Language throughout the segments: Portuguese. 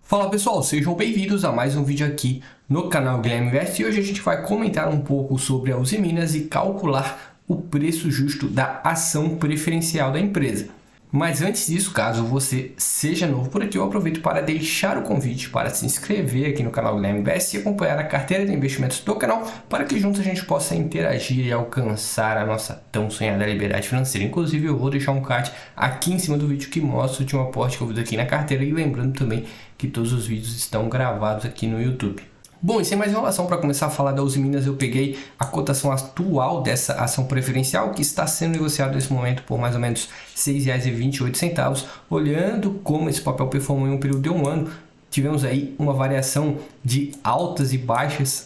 Fala pessoal, sejam bem-vindos a mais um vídeo aqui no canal Guilherme Invest e hoje a gente vai comentar um pouco sobre a Usiminas e calcular o preço justo da ação preferencial da empresa. Mas antes disso, caso você seja novo por aqui, eu aproveito para deixar o convite para se inscrever aqui no canal Guilherme Invest e acompanhar a carteira de investimentos do canal para que juntos a gente possa interagir e alcançar a nossa tão sonhada liberdade financeira. Inclusive eu vou deixar um card aqui em cima do vídeo que mostra o último aporte que eu fiz aqui na carteira e lembrando também que todos os vídeos estão gravados aqui no YouTube. Bom, e sem mais enrolação, para começar a falar da Usiminas, eu peguei a cotação atual dessa ação preferencial, que está sendo negociada nesse momento por mais ou menos R$ 6,28. Olhando como esse papel performou em um período de um ano, tivemos aí uma variação de altas e baixas.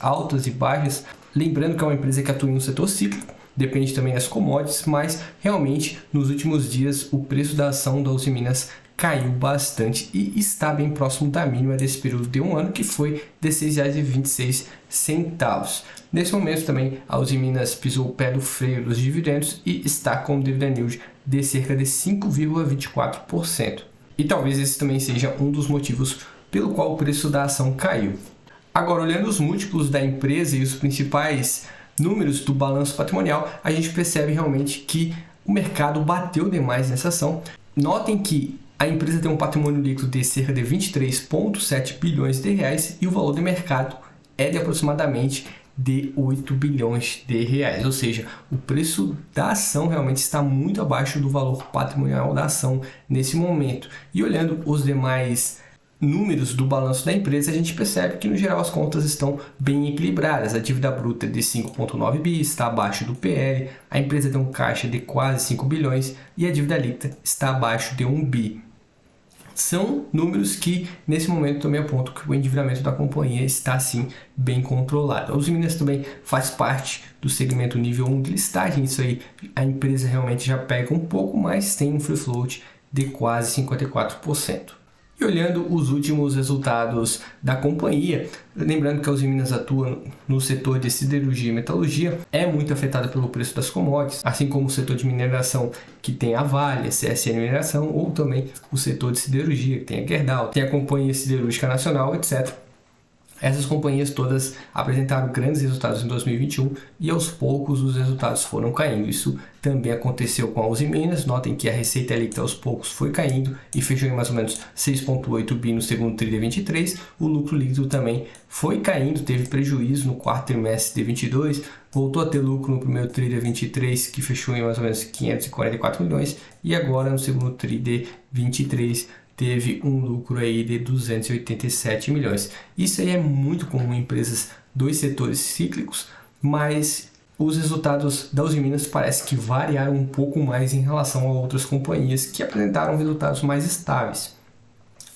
Lembrando que é uma empresa que atua no setor cíclico, depende também das commodities, mas realmente nos últimos dias o preço da ação da Usiminas caiu bastante e está bem próximo da mínima desse período de um ano, que foi de R$ 6,26. Nesse momento também a Usiminas pisou o pé do freio dos dividendos e está com um dividend yield de cerca de 5,24%. E talvez esse também seja um dos motivos pelo qual o preço da ação caiu. Agora, olhando os múltiplos da empresa e os principais números do balanço patrimonial, a gente percebe realmente que o mercado bateu demais nessa ação. Notem que a empresa tem um patrimônio líquido de cerca de 23,7 bilhões de reais e o valor de mercado é de aproximadamente de 8 bilhões de reais. Ou seja, o preço da ação realmente está muito abaixo do valor patrimonial da ação nesse momento. E olhando os demais números do balanço da empresa, a gente percebe que no geral as contas estão bem equilibradas. A dívida bruta é de 5,9 bi, está abaixo do PL, a empresa tem um caixa de quase 5 bilhões e a dívida líquida está abaixo de 1 bi. São números que, nesse momento, também apontam que o endividamento da companhia está, assim, bem controlado. A Usiminas também faz parte do segmento nível 1 de listagem. Isso aí, a empresa realmente já pega um pouco, mas tem um free float de quase 54%. E olhando os últimos resultados da companhia, lembrando que a Usiminas atua no setor de siderurgia e metalurgia, é muito afetada pelo preço das commodities, assim como o setor de mineração, que tem a Vale, a CSN Mineração, ou também o setor de siderurgia, que tem a Gerdau, tem a Companhia Siderúrgica Nacional, etc. Essas companhias todas apresentaram grandes resultados em 2021 e aos poucos os resultados foram caindo. Isso também aconteceu com a Usiminas. Notem que a receita líquida aos poucos foi caindo e fechou em mais ou menos 6,8 bi no segundo tri de 23. O lucro líquido também foi caindo, teve prejuízo no quarto trimestre de 22, voltou a ter lucro no primeiro tri de 23, que fechou em mais ou menos 544 milhões, e agora no segundo tri de 23 teve um lucro aí de 287 milhões. Isso aí é muito comum em empresas dos setores cíclicos, mas os resultados da Usiminas parece que variaram um pouco mais em relação a outras companhias que apresentaram resultados mais estáveis.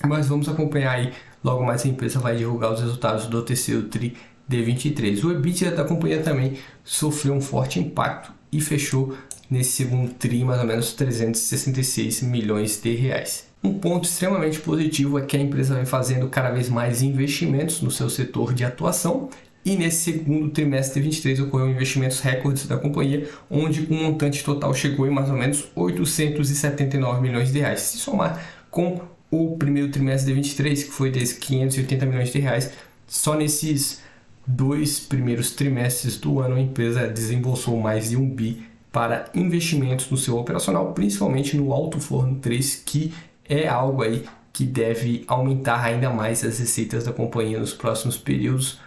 Mas vamos acompanhar aí, logo mais a empresa vai divulgar os resultados do terceiro tri de 23. O EBITDA da companhia também sofreu um forte impacto e fechou nesse segundo tri mais ou menos 366 milhões de reais. Um ponto extremamente positivo é que a empresa vem fazendo cada vez mais investimentos no seu setor de atuação e nesse segundo trimestre de 23 ocorreu investimentos recordes da companhia, onde o montante total chegou em mais ou menos 879 milhões de reais. Se somar com o primeiro trimestre de 23, que foi de 580 milhões de reais, só nesses dois primeiros trimestres do ano a empresa desembolsou mais de 1 bi para investimentos no seu operacional, principalmente no Alto Forno 3, que é algo aí que deve aumentar ainda mais as receitas da companhia nos próximos períodos.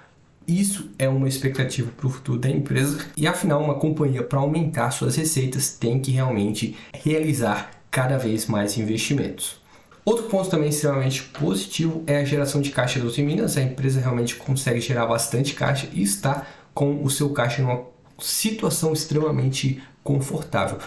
Isso é uma expectativa para o futuro da empresa e, afinal, uma companhia para aumentar suas receitas tem que realmente realizar cada vez mais investimentos. Outro ponto também extremamente positivo é a geração de caixa da Usiminas. A empresa realmente consegue gerar bastante caixa e está com o seu caixa numa situação extremamente confortável.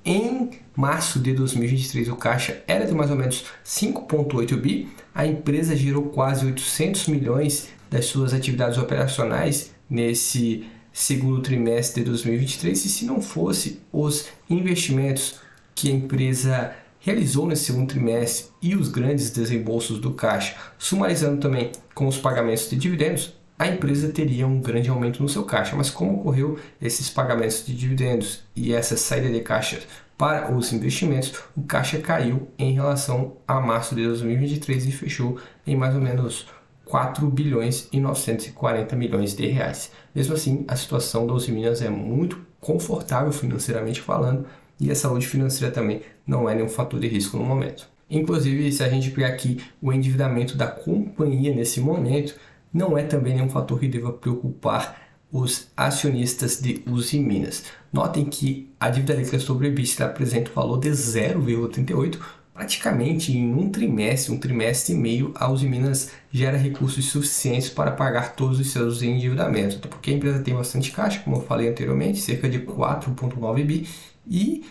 Em março de 2023, o caixa era de mais ou menos 5,8 bi. A empresa gerou quase 800 milhões das suas atividades operacionais nesse segundo trimestre de 2023. E se não fosse os investimentos que a empresa realizou nesse segundo trimestre e os grandes desembolsos do caixa, sumarizando também com os pagamentos de dividendos, a empresa teria um grande aumento no seu caixa. Mas como ocorreu esses pagamentos de dividendos e essa saída de caixa para os investimentos, o caixa caiu em relação a março de 2023 e fechou em mais ou menos 4 bilhões e 940 milhões de reais. Mesmo assim, a situação da Usiminas é muito confortável financeiramente falando e a saúde financeira também não é nenhum fator de risco no momento. Inclusive, se a gente pegar aqui o endividamento da companhia nesse momento, não é também nenhum fator que deva preocupar os acionistas de Usiminas. Notem que a dívida líquida sobre o EBITDA apresenta um valor de 0,38, praticamente em um trimestre e meio, a Usiminas gera recursos suficientes para pagar todos os seus endividamentos, até porque a empresa tem bastante caixa, como eu falei anteriormente, cerca de 4,9 bi, e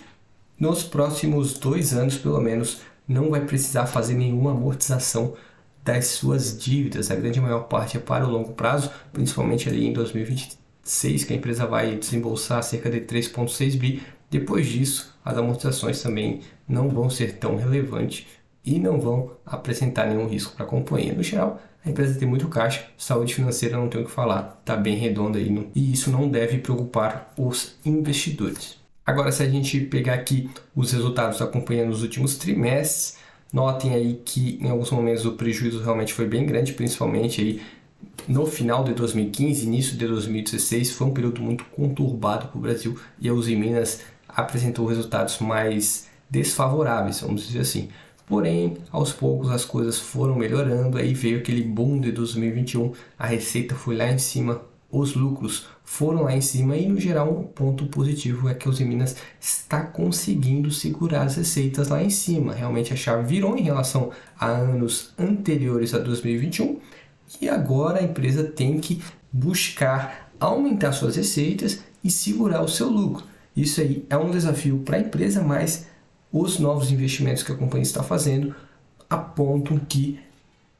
nos próximos 2 anos, pelo menos, não vai precisar fazer nenhuma amortização das suas dívidas. A grande maior parte é para o longo prazo, principalmente ali em 2026, que a empresa vai desembolsar cerca de 3,6 bi. Depois disso, as amortizações também não vão ser tão relevantes e não vão apresentar nenhum risco para a companhia. No geral, a empresa tem muito caixa, saúde financeira não tem o que falar, está bem redonda aí, e isso não deve preocupar os investidores. Agora, se a gente pegar aqui os resultados da companhia nos últimos trimestres, notem aí que em alguns momentos o prejuízo realmente foi bem grande, principalmente aí no final de 2015, início de 2016, foi um período muito conturbado para o Brasil e a Usiminas apresentou resultados mais desfavoráveis, vamos dizer assim. Porém, aos poucos as coisas foram melhorando, aí veio aquele boom de 2021, a receita foi lá em cima, os lucros foram lá em cima e, no geral, um ponto positivo é que a Usiminas está conseguindo segurar as receitas lá em cima. Realmente a chave virou em relação a anos anteriores a 2021 e agora a empresa tem que buscar aumentar suas receitas e segurar o seu lucro. Isso aí é um desafio para a empresa, mas os novos investimentos que a companhia está fazendo apontam que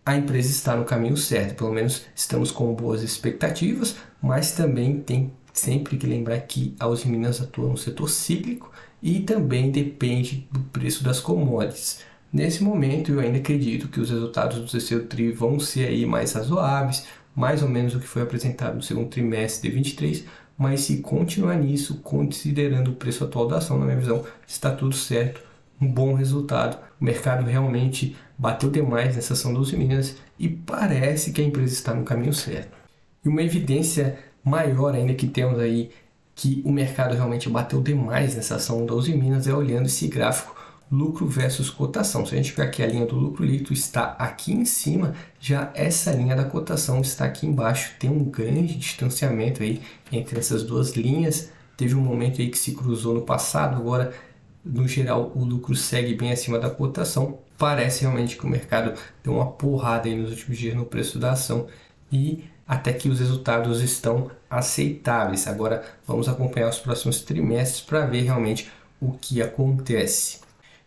a empresa está no caminho certo. Pelo menos estamos com boas expectativas, mas também tem sempre que lembrar que a Usiminas atua no setor cíclico e também depende do preço das commodities. Nesse momento, eu ainda acredito que os resultados do terceiro TRI vão ser aí mais razoáveis, mais ou menos o que foi apresentado no segundo trimestre de 23, mas se continuar nisso, considerando o preço atual da ação, na minha visão, está tudo certo, um bom resultado. O mercado realmente bateu demais nessa ação da Usiminas e parece que a empresa está no caminho certo. E uma evidência maior ainda que temos aí que o mercado realmente bateu demais nessa ação da Usiminas é olhando esse gráfico lucro versus cotação. Se a gente pegar aqui a linha do lucro líquido está aqui em cima, já essa linha da cotação está aqui embaixo. Tem um grande distanciamento aí entre essas duas linhas. Teve um momento aí que se cruzou no passado, agora no geral o lucro segue bem acima da cotação. Parece realmente que o mercado deu uma porrada aí nos últimos dias no preço da ação e até que os resultados estão aceitáveis. Agora vamos acompanhar os próximos trimestres para ver realmente o que acontece.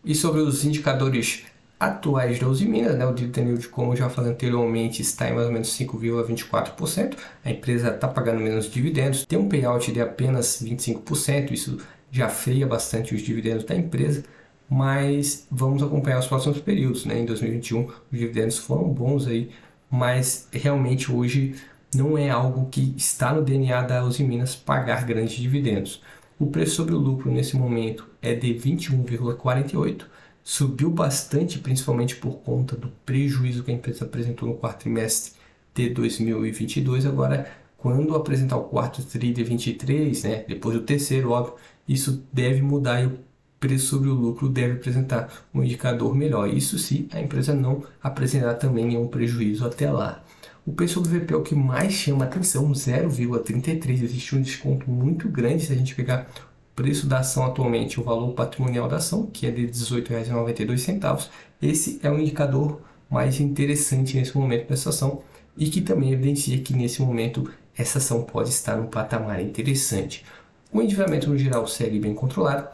E sobre os indicadores atuais da Usiminas, o dividend yield, como eu já falei anteriormente, está em mais ou menos 5,24%. A empresa está pagando menos dividendos, tem um payout de apenas 25%, isso já freia bastante os dividendos da empresa, mas vamos acompanhar os próximos períodos. Em 2021 os dividendos foram bons aí, mas realmente hoje não é algo que está no DNA da Usiminas pagar grandes dividendos. O preço sobre o lucro nesse momento é de 21,48, subiu bastante, principalmente por conta do prejuízo que a empresa apresentou no quarto trimestre de 2022. Agora, quando apresentar o quarto TRI de 23, depois do terceiro, óbvio, isso deve mudar e o preço sobre o lucro deve apresentar um indicador melhor. Isso se a empresa não apresentar também nenhum prejuízo até lá. O preço sobre o VP é o que mais chama a atenção, 0,33. Existe um desconto muito grande se a gente pegar o preço da ação atualmente, o valor patrimonial da ação, que é de R$ 18,92. Esse é o indicador mais interessante nesse momento dessa ação e que também evidencia que nesse momento essa ação pode estar num patamar interessante. O endividamento no geral segue bem controlado.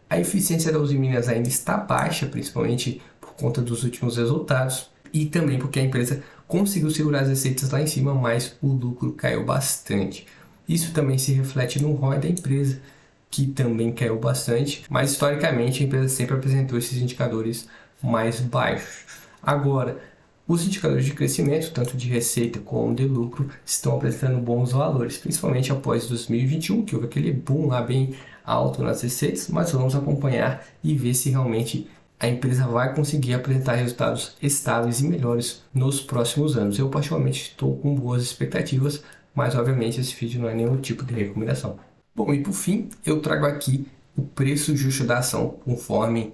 A eficiência da Usiminas ainda está baixa, principalmente por conta dos últimos resultados e também porque a empresa conseguiu segurar as receitas lá em cima, mas o lucro caiu bastante. Isso também se reflete no ROI da empresa, que também caiu bastante, mas historicamente a empresa sempre apresentou esses indicadores mais baixos. Agora, Os indicadores de crescimento, tanto de receita como de lucro, estão apresentando bons valores, principalmente após 2021, que houve aquele boom lá bem alto nas receitas, mas vamos acompanhar e ver se realmente a empresa vai conseguir apresentar resultados estáveis e melhores nos próximos anos. Eu, particularmente, estou com boas expectativas, mas, obviamente, esse vídeo não é nenhum tipo de recomendação. Bom, e por fim, eu trago aqui o preço justo da ação, conforme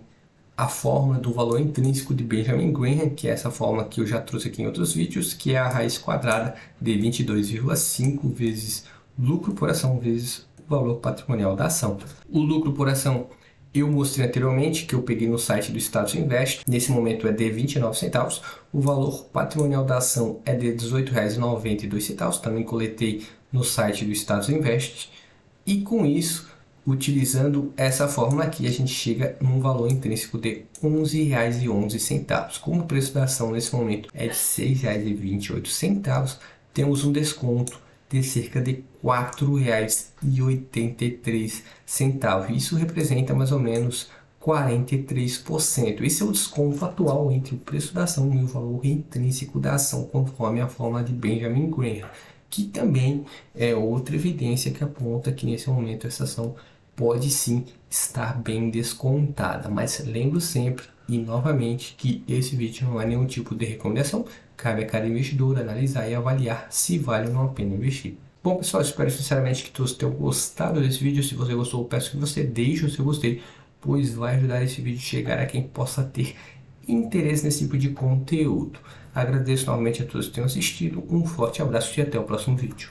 a fórmula do valor intrínseco de Benjamin Graham, que é essa fórmula que eu já trouxe aqui em outros vídeos, que é a raiz quadrada de 22,5 vezes lucro por ação vezes o valor patrimonial da ação. O lucro por ação eu mostrei anteriormente, que eu peguei no site do Status Invest, nesse momento é de 29 centavos, o valor patrimonial da ação é de R$ 18,92, também coletei no site do Status Invest, e com isso, utilizando essa fórmula aqui, a gente chega num valor intrínseco de R$ 11,11. Como o preço da ação nesse momento é de R$ 6,28, temos um desconto de cerca de R$ 4,83. Isso representa mais ou menos 43%. Esse é o desconto atual entre o preço da ação e o valor intrínseco da ação, conforme a fórmula de Benjamin Graham, que também é outra evidência que aponta que nesse momento essa ação pode sim estar bem descontada. Mas lembro sempre e novamente que esse vídeo não é nenhum tipo de recomendação, cabe a cada investidor analisar e avaliar se vale ou não a pena investir. Bom pessoal, espero sinceramente que todos tenham gostado desse vídeo. Se você gostou, eu peço que você deixe o seu gostei, pois vai ajudar esse vídeo a chegar a quem possa ter interesse nesse tipo de conteúdo. Agradeço novamente a todos que tenham assistido, um forte abraço e até o próximo vídeo.